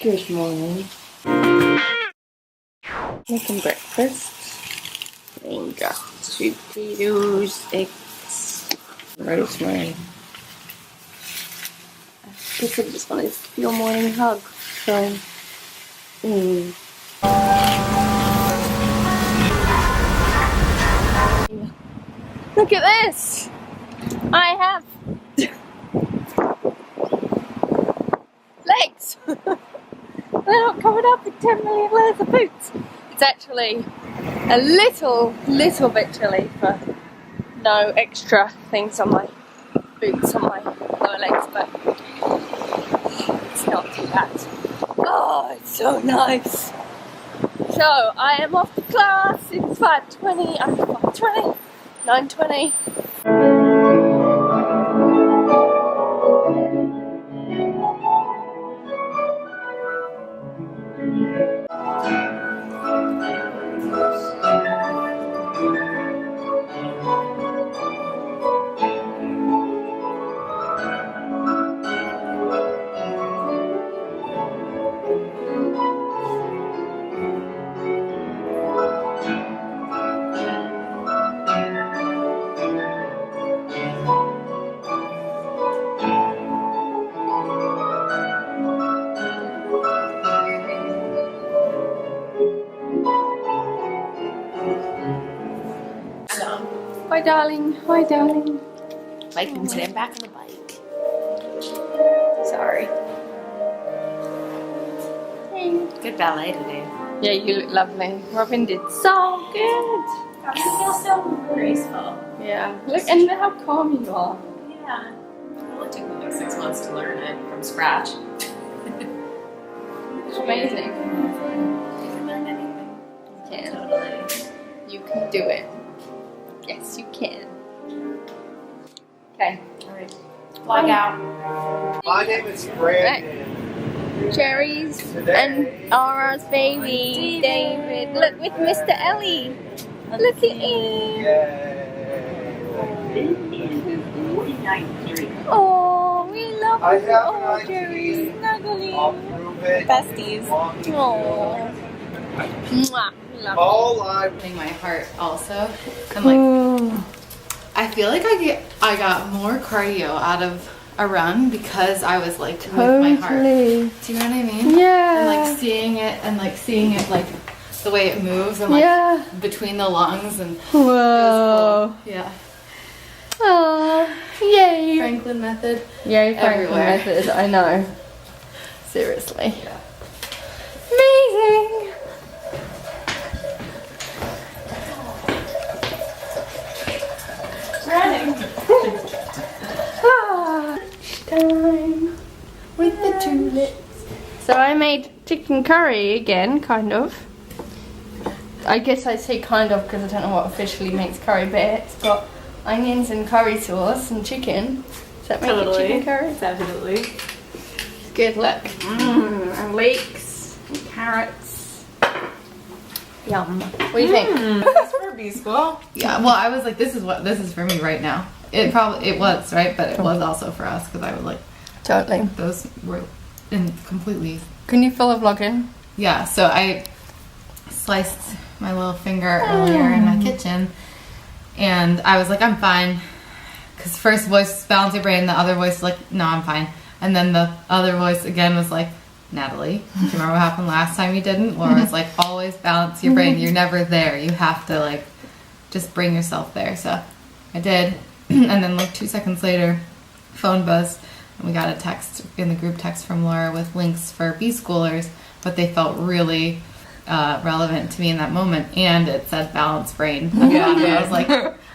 Good morning. Making breakfast. Making just sweet potatoes, eggs, rosemary. I guess I just wanted to give you a morning hug. So, Look at this! I have legs! They're not covered up with 10 million layers of boots. It's actually a little bit chilly for no extra things on my boots on my lower legs, but it's not too bad. Oh, it's so nice. So I am off to class. It's 5:20. I'm 5:20. 9:20. Hi darling, hi darling. Biking today, I'm back on the bike. Sorry. Hey. Good ballet today. Yeah, you look lovely. Robin did so good. I feel so graceful. Yeah, look, and how calm you are. Yeah. Well, it took me like 6 months to learn it from scratch. It's amazing. You can learn anything. You can. Totally. You can do it. Yes, you can. Okay. Alright. Flag out. My name is Brandon. Cherries and Ara's baby, David. Look with Mr. Ellie. Look at him. Oh, we love I you. have Oh, an idea. Cherries, snuggling. I'll prove it. Besties. Oh. Mwah. Love All I My heart also. And like I feel like I got more cardio out of a run because I was like with my heart. Do you know what I mean? Yeah. And like seeing it like the way it moves and like between the lungs and Whoa. cool. Yeah. Oh, yay. Franklin method. Yay, Franklin Everywhere. method. I know. Seriously. Yeah. Amazing. Time with the tulips. So I made chicken curry again, kind of. I guess I say kind of because I don't know what officially makes curry, but it's got onions and curry sauce and chicken. Does that make it chicken curry? Definitely. Good, look. And leeks and carrots. Yum. What do you think? That's for B school. Yeah. Well, I was like, this is for me right now. It was right, but it was also for us because I was like, Totally. those were completely. Can you fill a vlog in? Yeah, so I sliced my little finger earlier in my kitchen, and I was like, I'm fine. Because first voice, balance your brain, the other voice was like, no, I'm fine. And then the other voice again was like, Natalie, do you remember what happened last time you didn't? Laura was like, always balance your brain. You're never there. You have to like, just bring yourself there. So I did. And then like 2 seconds later, phone buzzed. And we got a text in the group text from Laura with links for B-schoolers, but they felt really relevant to me in that moment. And it said balance brain. I was like,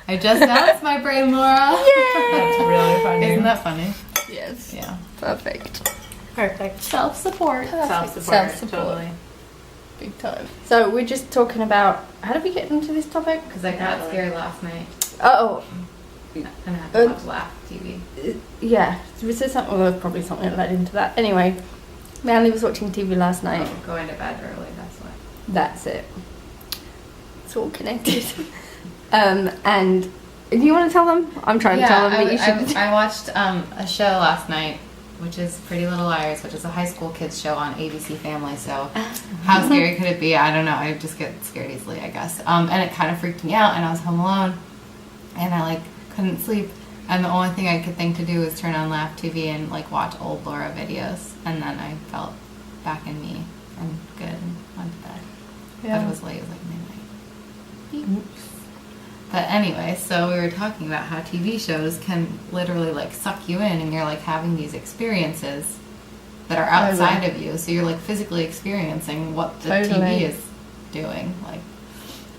I just balanced my brain, Laura. Yay! That's really funny. Isn't that funny? Yes. Yeah. Perfect. Perfect. Self-support. Self-support. Totally. Big time. So we're just talking about, how did we get into this topic? Because I got scared last night Oh, and I had to watch Laugh TV. yeah. Was there something? Well, there was probably something that led into that. Anyway, Manly was watching TV last night. Oh, going to bed early, that's why. That's it. It's all connected. And do you want to tell them? I'm trying to tell them that you should. I watched a show last night which is Pretty Little Liars, which is a high school kids show on ABC Family. So how scary could it be? I don't know. I just get scared easily, I guess. And it kind of freaked me out, and I was home alone, and I couldn't sleep. And the only thing I could think to do was turn on Laugh TV and watch old Laura videos, and then I felt back in me and good and went to bed. Yeah. But it was late. It was midnight. Oops. But anyway, so we were talking about how TV shows can literally suck you in, and you're having these experiences that are outside of you. So you're physically experiencing what the TV is doing.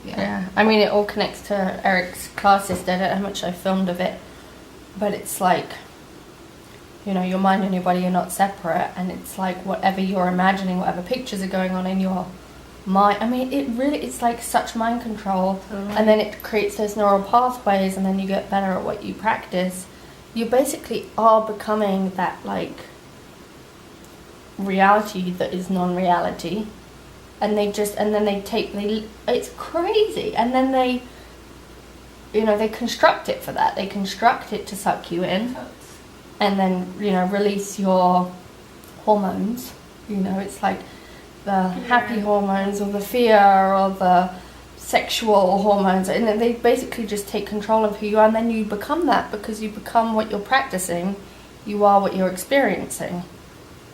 Yeah. I mean, it all connects to Eric's classes. I don't know how much I filmed of it, but it's your mind and your body are not separate, and it's whatever you're imagining, whatever pictures are going on in your mind. I mean, it's such mind control, and then it creates those neural pathways, and then you get better at what you practice. You basically are becoming that reality that is non-reality, and it's crazy, and then they construct it for that. They construct it to suck you in, and then release your hormones. It's the happy hormones, or the fear, or the sexual hormones, and then they basically just take control of who you are, and then you become that because you become what you're practicing. You are what you're experiencing.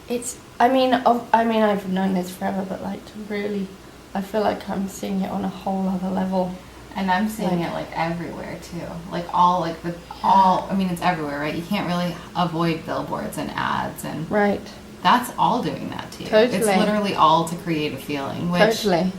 I've known this forever, but to really, I feel like I'm seeing it on a whole other level. And I'm seeing it everywhere too. I mean, it's everywhere, right? You can't really avoid billboards and ads, and right. That's all doing that to you. Totally. It's literally all to create a feeling, which totally.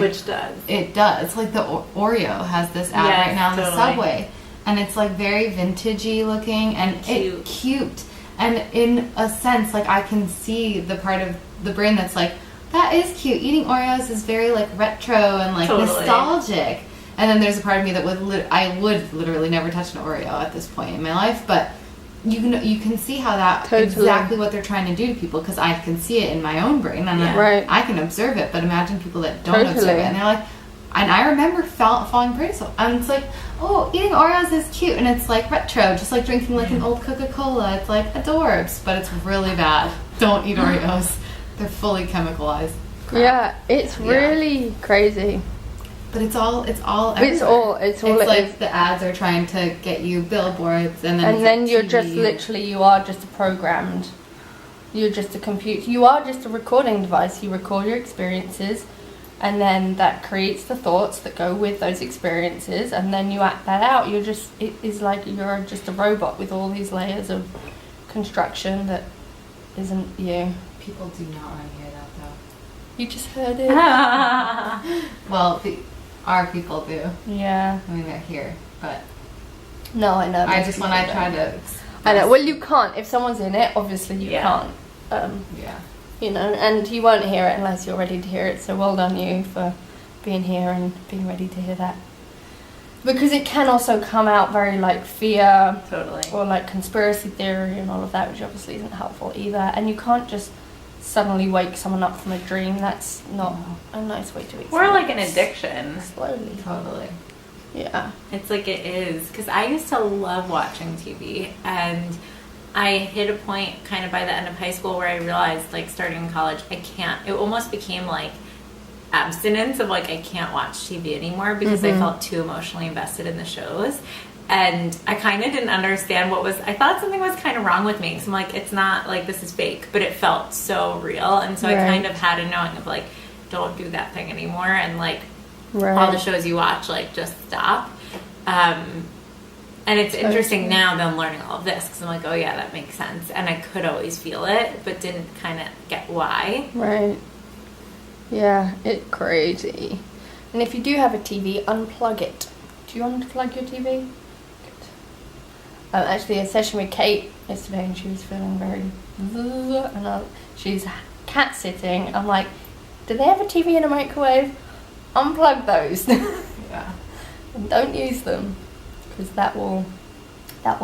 Which does. It does. The Oreo has this ad right now in the subway, and it's very vintagey looking and cute. And in a sense, I can see the part of the brain that's that is cute. Eating Oreos is very retro and nostalgic. And then there's a part of me that I would literally never touch an Oreo at this point in my life, but you can see how that exactly what they're trying to do to people, because I can see it in my own brain, and I can observe it. But imagine people that don't observe it, and they're and I remember falling prey to so, and it's oh, eating Oreos is cute, and it's retro, just drinking an old Coca-Cola. It's adorbs, but it's really bad. Don't eat Oreos; they're fully chemicalized. Crap. Yeah, it's really crazy. But it's all everywhere. It's the ads are trying to get you billboards, and then you're just you are just programmed. You're just a computer. You are just a recording device. You record your experiences, and then that creates the thoughts that go with those experiences, and then you act that out. You're just you're just a robot with all these layers of construction that isn't you. People do not want to hear that though. You just heard it. Well, our people do. Yeah. I mean, they're here, but no, I know. I just when I try to. I know. Well, you can't. If someone's in it, obviously you can't. Yeah. And you won't hear it unless you're ready to hear it. So well done you for being here and being ready to hear that. Because it can also come out very fear, or conspiracy theory and all of that, which obviously isn't helpful either. And you can't just suddenly wake someone up from a dream. That's not a nice way to experience. Or an addiction. Slowly. Totally. Yeah. It's it is. Because I used to love watching TV, and I hit a point kind of by the end of high school where I realized, starting in college, I can't. It almost became abstinence of I can't watch TV anymore because I felt too emotionally invested in the shows. And I kind of didn't understand I thought something was kind of wrong with me. Because I'm it's not this is fake, but it felt so real. And so I kind of had a knowing of don't do that thing anymore. And all the shows you watch, just stop. And it's interesting now that I'm learning all of this. Because I'm oh yeah, that makes sense. And I could always feel it, but didn't kind of get why. Right. Yeah, it's crazy. And if you do have a TV, unplug it. Do you unplug your TV? Actually, a session with Kate yesterday, and she was feeling very, and she's cat sitting. I'm do they have a TV and a microwave? Unplug those. Yeah. And don't use them, because that will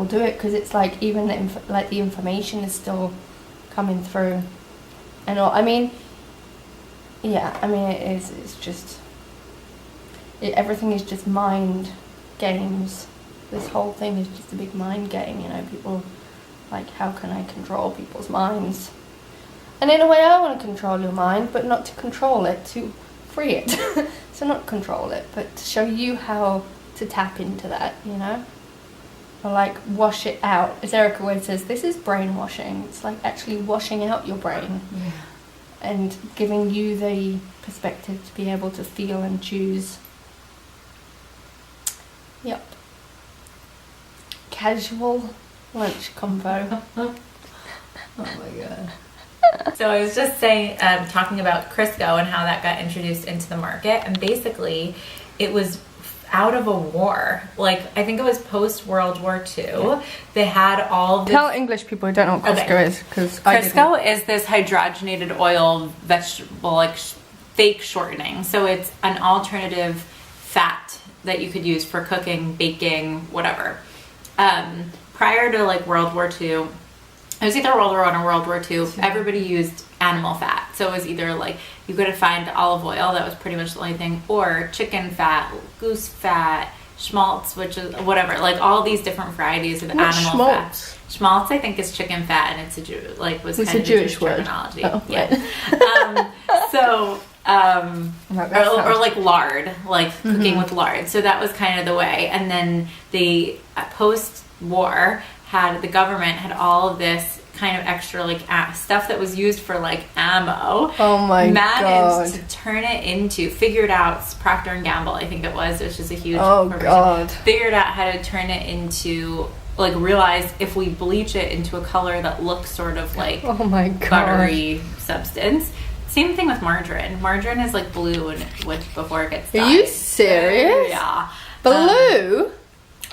do it. Because it's even the information is still coming through, and all. It is. It's just everything is just mind games. This whole thing is just a big mind game, people like, how can I control people's minds? And in a way, I want to control your mind, but not to control it, to free it. So not control it, but to show you how to tap into that, you know? Or like wash it out. As Erica always says, this is brainwashing. It's like actually washing out your brain. Yeah. And giving you the perspective to be able to feel and choose. Yep. Casual lunch convo. Oh my god. So I was just saying, talking about Crisco and how that got introduced into the market, and basically it was out of a war. Like, I think it was post World War II. They had all this. Tell English people who don't know what Crisco is, because Crisco is this hydrogenated oil vegetable, like fake shortening. So it's an alternative fat that you could use for cooking, baking, whatever. Prior to like World War II, it was either World War I or World War II. Everybody used animal fat. So it was either like you could find olive oil, that was pretty much the only thing, or chicken fat, goose fat, schmaltz, which is whatever, like all these different varieties of animal schmaltz? fat. Schmaltz, I think, is chicken fat, and it's a was it's kind a of Jewish word. terminology. Oh, yeah. Or like lard, like cooking with lard. So that was kind of the way. And then the post-war the government had all of this kind of extra like stuff that was used for like ammo. Oh my managed god! to turn it into, figured out, Procter and Gamble, I think it was, which is a huge corporation, god! Figured out how to turn it into, like, realized if we bleach it into a color that looks sort of like Oh my god! buttery substance. Same thing with margarine. Margarine is like blue before it gets dyed. Are you serious? Yeah. Blue?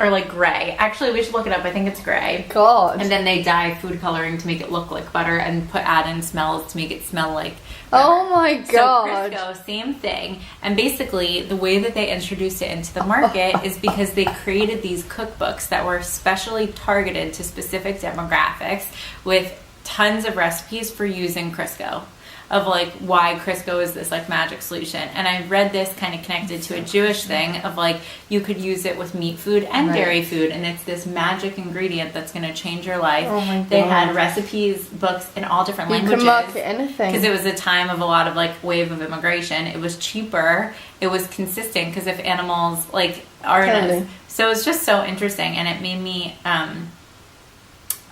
Or like gray. Actually, we should look it up. I think it's gray. God. And then they dye food coloring to make it look like butter and add in smells to make it smell like butter. Oh my god. So Crisco, same thing. And basically, the way that they introduced it into the market is because they created these cookbooks that were specially targeted to specific demographics with tons of recipes for using Crisco. Of like why Crisco is this like magic solution. And I read this kind of connected to a Jewish thing of like you could use it with meat food and dairy food, and it's this magic ingredient that's going to change your life. Oh my god. They had recipes, books in all different languages. You can market anything. Because it was a time of a lot of like wave of immigration. It was cheaper. It was consistent because if animals like are Totally. So it's just so interesting, and it made me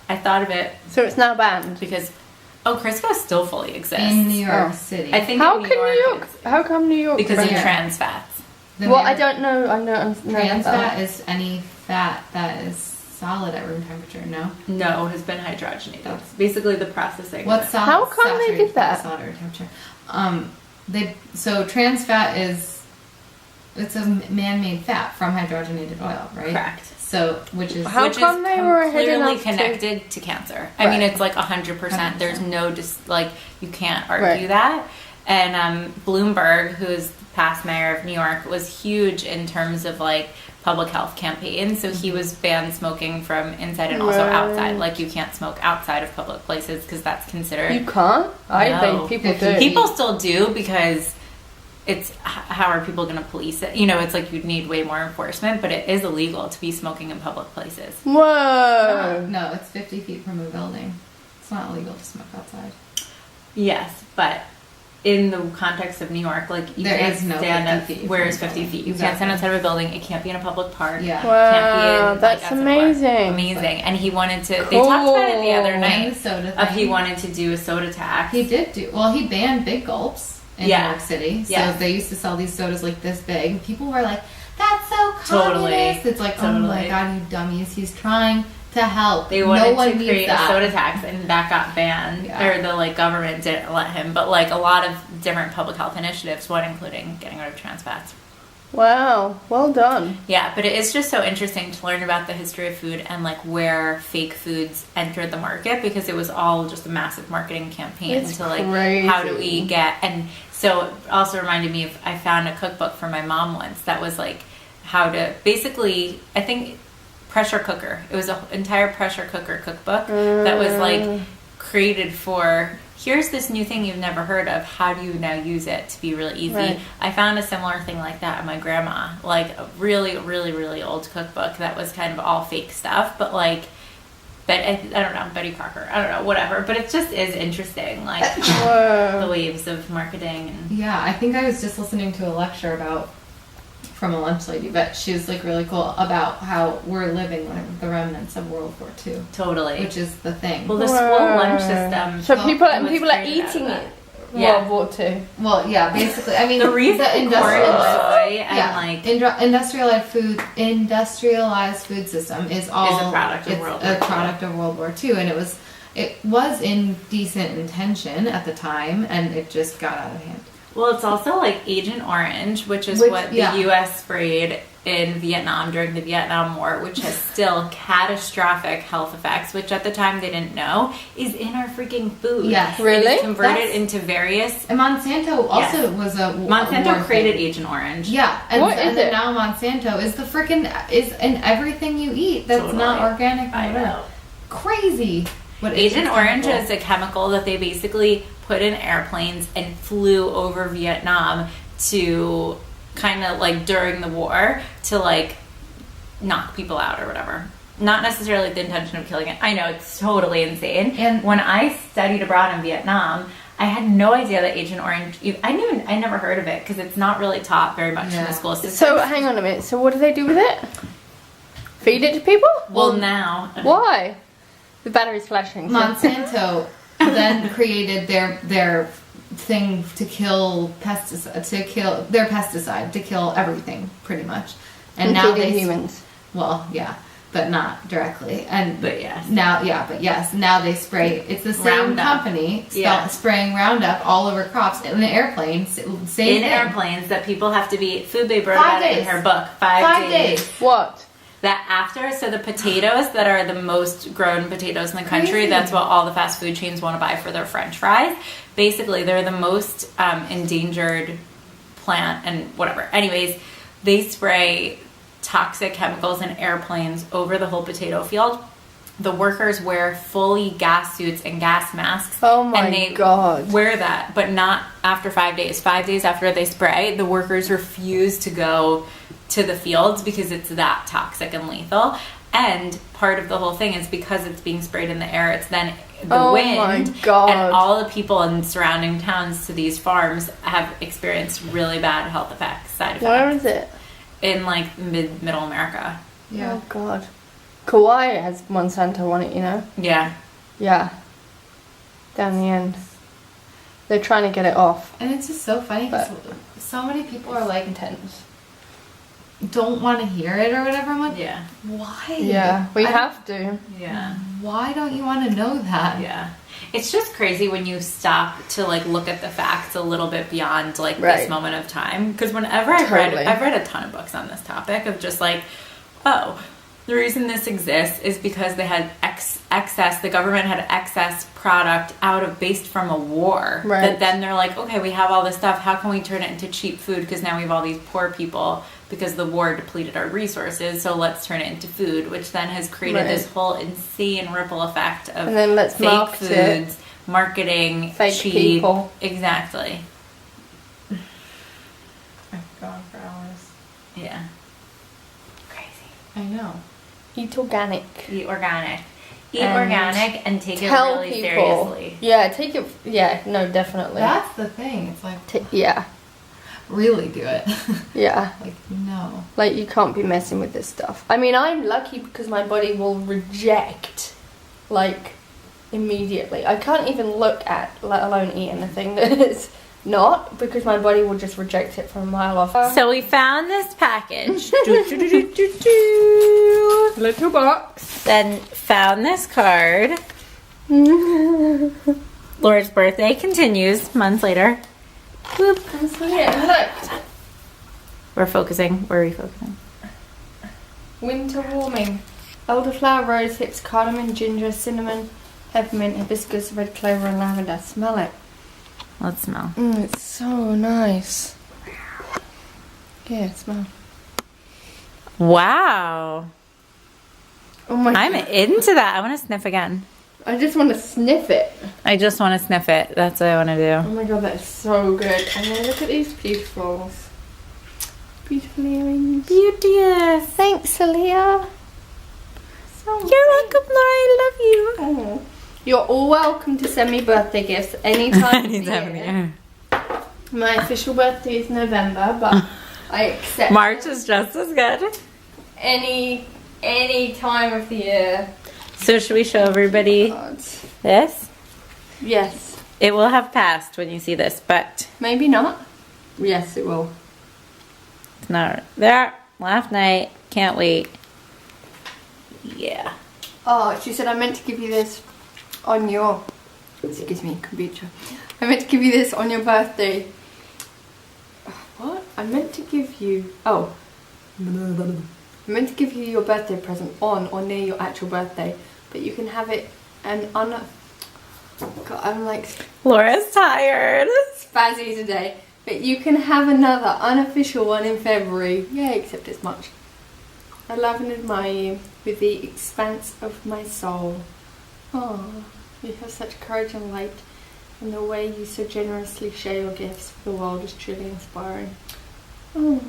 I thought of it So it's now banned. because Crisco still fully exists. In New York Oh. City. I think How in come New York? is- How come New York? because of Yeah. trans fats. The Well, Mar- I don't know. I know. Trans fat is any fat that is solid at room temperature, no? No, has been hydrogenated. It's basically the processing. What's solid? How come they did that? Solid at room temperature. So trans fat it's a man-made fat from hydrogenated oil, right? Correct. So which is How come they were ahead clearly enough to- connected to cancer? I mean, Right. it's like 100%. There's no you can't argue Right. that. And Bloomberg, who is the past mayor of New York, was huge in terms of like public health campaigns. So he was banned smoking from inside and also Right. outside. Like you can't smoke outside of public places because that's considered. You can't. I No. think people do. People still do because it's how are people going to police it? You know, it's like you'd need way more enforcement, but it is illegal to be smoking in public places. Whoa. No, it's 50 feet from a building. It's not illegal to smoke outside. Yes, but in the context of New York, like you There can't is no stand 50 up. feet Where from is a 50 building. feet? You Exactly. can't stand outside of a building. It can't be in a public park. Yeah. Wow, Can't be that's as a bar. amazing. Amazing. And he wanted to. They talked about it the other Cool. night. And the soda Of he thing. wanted to do a soda tax. He did do. Well, he banned big gulps in Yeah. New York City. So Yes. they used to sell these sodas like this big. People were like, "That's so Totally. communist." It's like, oh my Totally. god, you dummies! He's trying to help. They wanted no one to needs create that. a soda tax, and that got banned, Yeah. or the like government didn't let him. But like a lot of different public health initiatives, one including getting rid of trans fats. Wow. Well done. Yeah, but it is just so interesting to learn about the history of food and like where fake foods entered the market, because it was all just a massive marketing campaign It's to like crazy. how do we get, and so it also reminded me of, I found a cookbook for my mom once that was like how to basically, I think pressure cooker. It was an entire pressure cooker cookbook that was like created for, here's this new thing you've never heard of. How do you now use it to be really easy? Right. I found a similar thing like that at my grandma, like a really, really, really old cookbook that was kind of all fake stuff, but like I don't know, Betty Crocker. I don't know, whatever. But it just is interesting, like the waves of marketing. And Yeah, I think I was just listening to a lecture from a lunch lady, but she was like really cool about how we're living like the remnants of World War II. Totally. Which is the thing. Well, the school lunch system. So people was are created out of eating that. it. Yeah. World War II. Well, yeah, basically. I mean, The reason corn and soy and yeah, like industrialized food system is all a product of World War II. product of World War II, and it was in decent intention at the time, and it just got out of hand. Well, it's also like Agent Orange, which is what the U.S. sprayed in Vietnam during the Vietnam War, which has still catastrophic health effects, which at the time they didn't know, is in our freaking food. Yes. Really? It's converted into various... And Monsanto also was a Monsanto created Agent Orange. Yeah. And, What is then it? now Monsanto is is in everything you eat that's not organic. I know. Crazy. What Agent Orange is a chemical that they basically put in airplanes and flew over Vietnam to kind of like during the war to like knock people out or whatever. Not necessarily with the intention of killing it. I know, it's totally insane. And when I studied abroad in Vietnam, I had no idea that Agent Orange, I never heard of it because it's not really taught very much in the school system. So hang on a minute. So what do they do with it? Feed it to people? Well, now. Why? The battery's flashing. Monsanto then created their thing to kill pesticide, to kill everything pretty much. And now including they humans. Well, yeah, but not directly. But yes. Now they spray. It's the same Roundup. company spraying Roundup all over crops in the airplanes. Same In thing. airplanes that people have to be, Food Babe wrote 5 about it in days. her book. 5 days. What? That after, so the potatoes that are the most grown potatoes in the country, Crazy. that's what all the fast food chains want to buy for their french fries. Basically, they're the most endangered plant and whatever. Anyways, they spray toxic chemicals in airplanes over the whole potato field. The workers wear fully gas suits and gas masks. Oh my and they God. wear that, but not after 5 days. 5 days after they spray, the workers refuse to go to the fields because it's that toxic and lethal. And part of the whole thing is because it's being sprayed in the air, it's then the wind. My God. And all the people in surrounding towns to these farms have experienced really bad health effects, side effects. Where is it? In like middle America. Yeah. Oh God. Kauai has Monsanto on it, you know? Yeah. Yeah. Down the end. They're trying to get it off. And it's just so funny because so many people are like Intense. don't want to hear it or whatever. I'm like, Yeah. why? Yeah. We have to. Yeah. Why don't you want to know that? Yeah. It's just crazy when you stop to like look at the facts a little bit beyond like Right. this moment of time. Because whenever I've read a ton of books on this topic of just like, oh, the reason this exists is because they had excess, the government had excess product based from a war. Right. That then they're like, okay, we have all this stuff. How can we turn it into cheap food? Because now we have all these poor people because the war depleted our resources. So let's turn it into food, which then has created Right. this whole insane ripple effect of And then let's fake market it. foods, marketing, Fake cheap. people. Exactly. I've gone for hours. Yeah. Crazy. I know. Eat organic. Eat organic. Eat And organic and take it Tell really people. seriously. Yeah, take it. Yeah, no, definitely. That's the thing. It's like, Yeah. really do it. Yeah. Like, no. Like, you can't be messing with this stuff. I mean, I'm lucky because my body will reject, like, immediately. I can't even look at, let alone eat anything that is not, because my body will just reject it from a mile off. So we found this package. Little box. Then found this card. Laura's birthday continues months later. Boop. Yeah, look. We're focusing. Where are we focusing? Winter warming. Elderflower, rose hips, cardamom, ginger, cinnamon, peppermint, hibiscus, red clover, and lavender. Smell it. Let's smell. It's so nice. Yeah, smell. Wow. Oh my I'm God. into that. I want to sniff again. I just want to sniff it. I just want to sniff it. That's what I want to Oh do. my God, that is so good. And then look at these beautifuls. Beautiful earrings. Beauteous. Thanks, Aaliyah. You're welcome, Laura. I love you. Oh. You're all welcome to send me birthday gifts anytime of the year. My official birthday is November, but I accept March is just as good. any time of the year. So should we show everybody this? Yes. It will have passed when you see this, but Maybe not. Yes, it will. it's not there. Last night. Can't wait. Yeah. Oh, she said I meant to give you this on your... Excuse me, computer. I meant to give you this on your birthday. What? I meant to give you... Oh. I meant to give you your birthday present on or near your actual birthday. But you can have it and God, I'm like... Laura's tired. Spazzy today. But you can have another unofficial one in February. Yeah, except it's March. I love and admire you with the expanse of my soul. Oh, you have such courage and light, and the way you so generously share your gifts for the world is truly inspiring. Oh,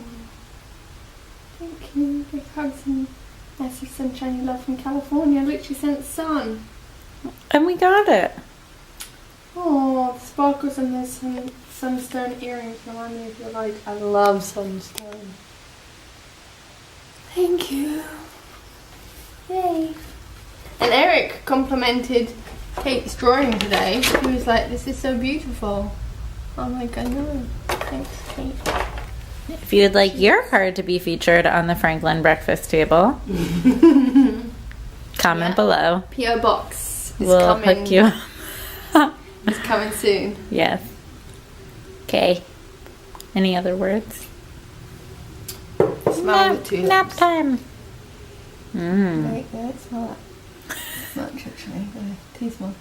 thank you. Big hugs and massive sunshiny love from California. Look, she sent sun. And we got it. Oh, the sparkles and there's some sunstone earrings remind me of your light. I love sunstone. Thank you. Yay. And Eric complimented Kate's drawing today. He was like, this is so beautiful. I'm like, I know. Thanks, Kate. If you'd like your card to be featured on the Franklin breakfast table, comment below. P.O. Box is We'll coming. hook you up. It's coming soon. Yes. Okay. Any other words? Smell the tulips. Nap time. Mm. Wait, no, it's not. Much actually. The tea smells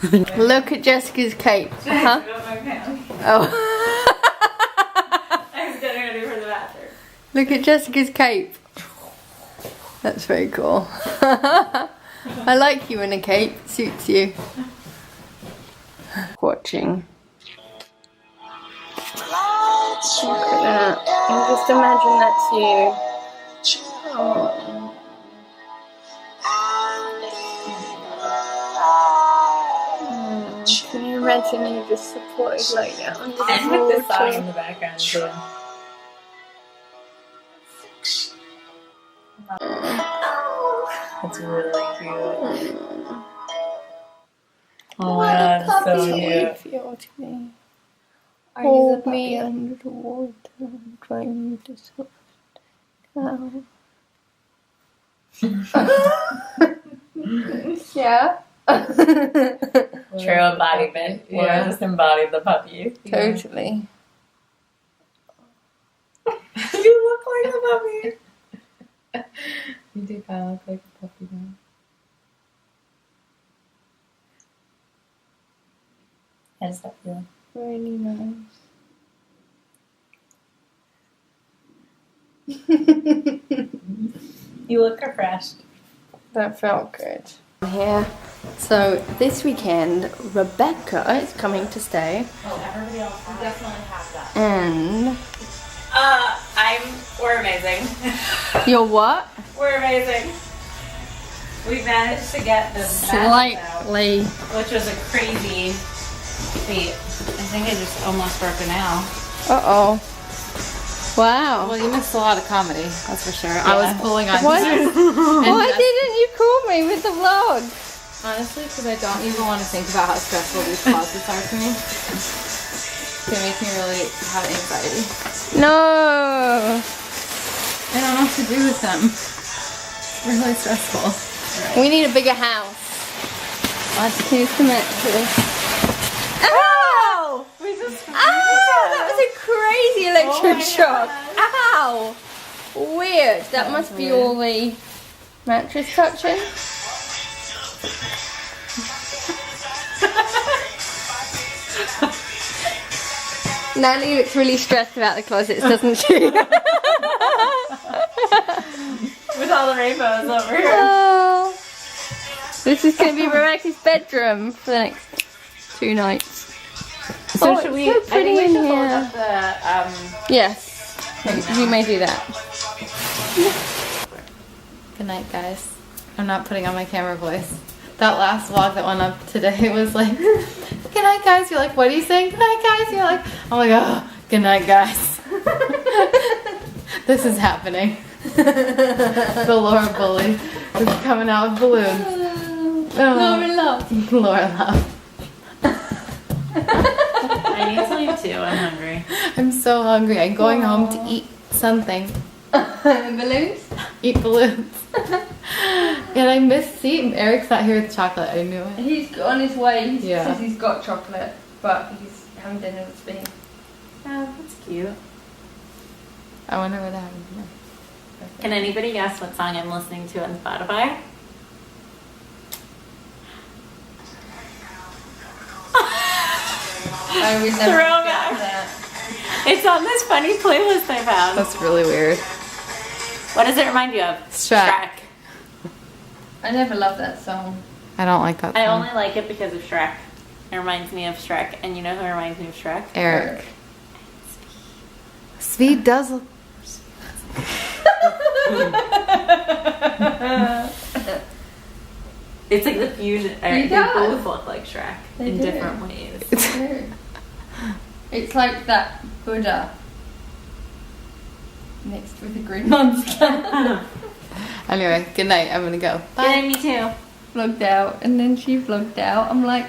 better. Look at Jessica's cape. Huh? Oh. I was getting ready for the bathroom. Look at Jessica's cape. That's very cool. I like you in a cape. It suits you. Watching. Look at that. And just imagine that's you. Oh. Can you imagine you just supported like that on the And with the song in the background too. That's really cute. Oh my god, so cute. Feel to me. Hold me under the water and dry me to soft down. Yeah. True embodiment. Laura just embodied the puppy. Totally. You look like a puppy. You do kind of look like a puppy now. How does that feel? Really nice. You look refreshed. That felt good. Here. So this weekend, Rebecca is coming to stay. Oh, everybody else will definitely have that. And We're amazing. you're what? We're amazing. We managed to get this Slightly. which was a crazy feat. I think I just almost broke a nail. Uh-oh. Wow. Well, you missed a lot of comedy, that's for sure. I was pulling on Why, you. why didn't you call me with the vlog? Honestly, because I don't even want to think about how stressful these pauses are to me. They make me really have anxiety. No. I don't know what to do with them. Really stressful. We need a bigger house. Here's the mattress. Ow! That was a crazy electric shock. Ow! Weird. That must be all the mattress touching. Natalie looks really stressed about the closets, doesn't she? With all the rainbows over here. Oh, this is going to be Rebecca's bedroom for the next 2 nights. So should we? So I think pretty we in should hold here. up the Yes, you may do that. Good night, guys. I'm not putting on my camera voice. That last vlog that went up today was like, good night, guys. You're like, what are you saying? Good night, guys. You're like, I'm like, oh, good night, guys. This is happening. The Laura bully is coming out with balloons. Laura love. Laura love. I need sleep too. I'm hungry. I'm so hungry. I'm going home to eat something. Balloons? Eat balloons. And I missed seeing Eric's not here with chocolate. I knew it. He's on his way. He Yeah. says he's got chocolate, but he's having dinner with me. Oh, that's cute. I wonder what happened. Can anybody guess what song I'm listening to on Spotify? I would never Throwback. get that. It's on this funny playlist I found. That's really weird. What does it remind you of? Shrek. I never loved that song. I don't like that song. I only like it because of Shrek. It reminds me of Shrek. And you know who reminds me of Shrek? Eric. Speed does look... It's like the fusion. He They does. both look like Shrek They in do. different ways. It's like that Buddha mixed with a green monster. Anyway, good night. I'm gonna go. Yeah, me too. Vlogged out, and then she vlogged out. I'm like,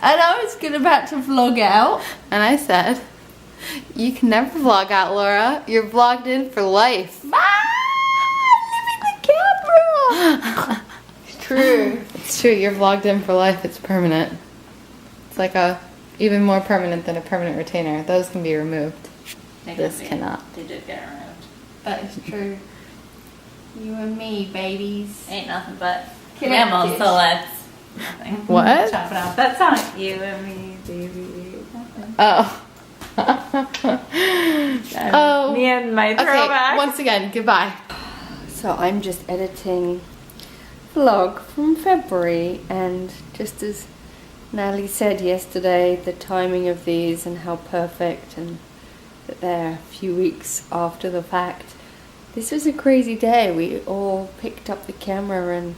and I was about to vlog out. And I said, you can never vlog out, Laura. You're vlogged in for life. Living the camera. It's true. It's true. You're vlogged in for life. It's permanent. It's like even more permanent than a permanent retainer. Those can be removed. This cannot. They did get removed. That is true. You and me, babies. Ain't nothing but Connected. mammals, so let's nothing. What? Chop it off. That song. You and me, baby. Nothing. Oh. Oh. Me and my Okay, throwback. once again, goodbye. So I'm just editing vlog from February, and just as Natalie said yesterday, the timing of these and how perfect, and that they're a few weeks after the fact. This was a crazy day. We all picked up the camera and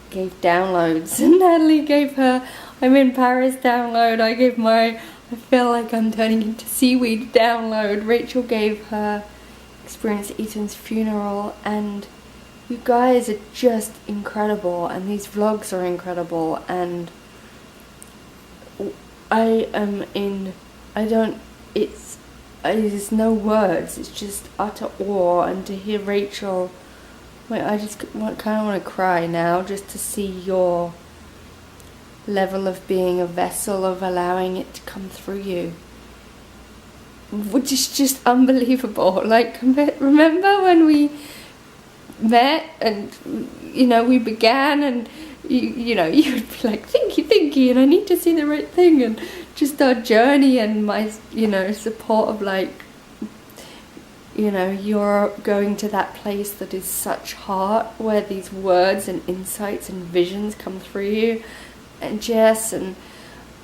gave downloads. And Natalie gave her I'm in Paris download. I gave my I feel like I'm turning into seaweed download. Rachel gave her Experience Ethan's funeral, and you guys are just incredible, and these vlogs are incredible, and there's no words. It's just utter awe, and to hear Rachel, I just kind of want to cry now just to see your level of being a vessel, of allowing it to come through you, which is just unbelievable. Like, remember when we met and we began, and you would be like, thinky, and I need to see the right thing, and just our journey and my support of you're going to that place that is such heart, where these words and insights and visions come through you, and Jess and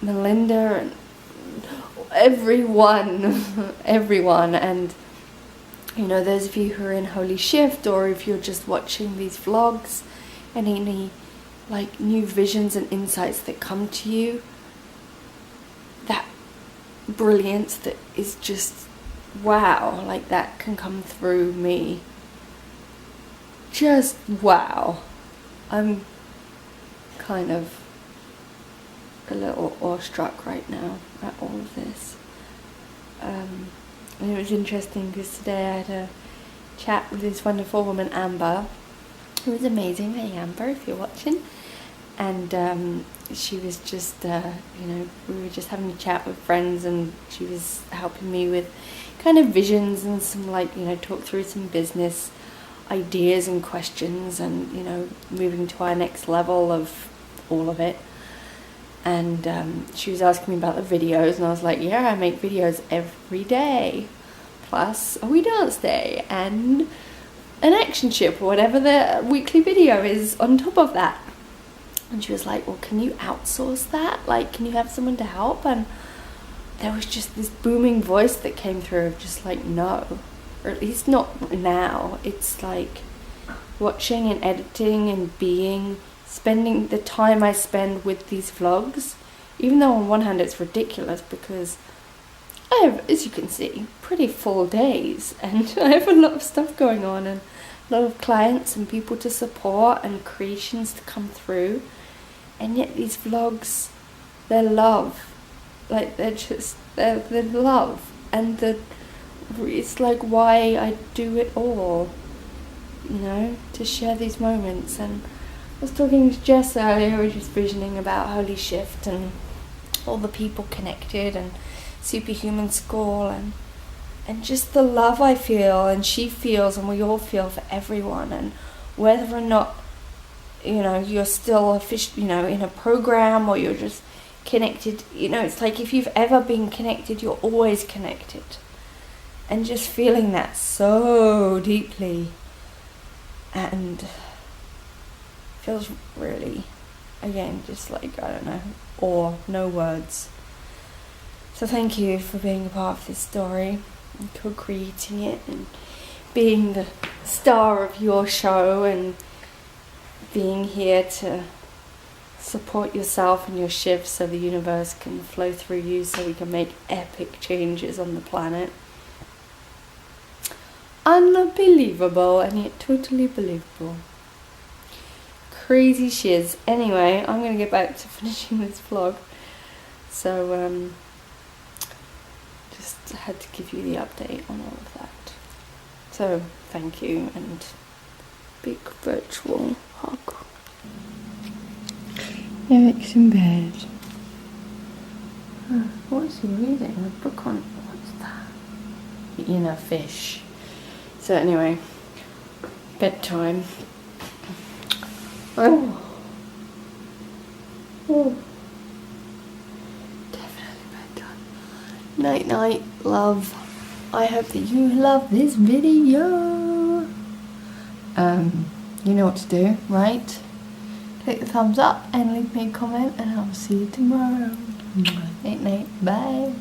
Melinda and everyone, and those of you who are in Holy Shift, or if you're just watching these vlogs, and any new visions and insights that come to you, that brilliance that is just wow, that can come through me. Just wow. I'm kind of a little awestruck right now at all of this. And it was interesting because today I had a chat with this wonderful woman, Amber, who was amazing. Hey Amber, if you're watching. And she was just, we were just having a chat with friends, and she was helping me with kind of visions and some talk through some business ideas and questions, and moving to our next level of all of it. And she was asking me about the videos, and I was like, yeah, I make videos every day, plus a wee dance day and an action ship, or whatever the weekly video is on top of that. And she was like, well, can you outsource that? Can you have someone to help? And there was just this booming voice that came through of just no, or at least not now. It's watching and editing and spending the time I spend with these vlogs, even though on one hand it's ridiculous because I have, as you can see, pretty full days and I have a lot of stuff going on and a lot of clients and people to support and creations to come through, and yet these vlogs, they're love, like they're love, and it's like why I do it all, you know, to share these moments. And I was talking to Jess earlier, we were just visioning about Holy Shift and all the people connected and Superhuman School and just the love I feel and she feels and we all feel for everyone, and whether or not, you know, you're still you know, in a program or you're just connected, you know, it's like if you've ever been connected, you're always connected, and just feeling that so deeply and feels really, again, just like, I don't know, awe, no words. So thank you for being a part of this story and co-creating it and being the star of your show and being here to support yourself and your shift so the universe can flow through you so we can make epic changes on the planet. Unbelievable, and yet totally believable. Crazy shiz. Anyway, I'm going to get back to finishing this vlog. So, just had to give you the update on all of that. So, thank you, and big virtual hug. Eric's in bed. What's he reading? A book on, what's that? The Inner Fish. So anyway, bedtime. Oh. Definitely bedtime. Night night, love. I hope that you love this video. You know what to do, right? Click the thumbs up and leave me a comment, and I'll see you tomorrow. Night night, bye.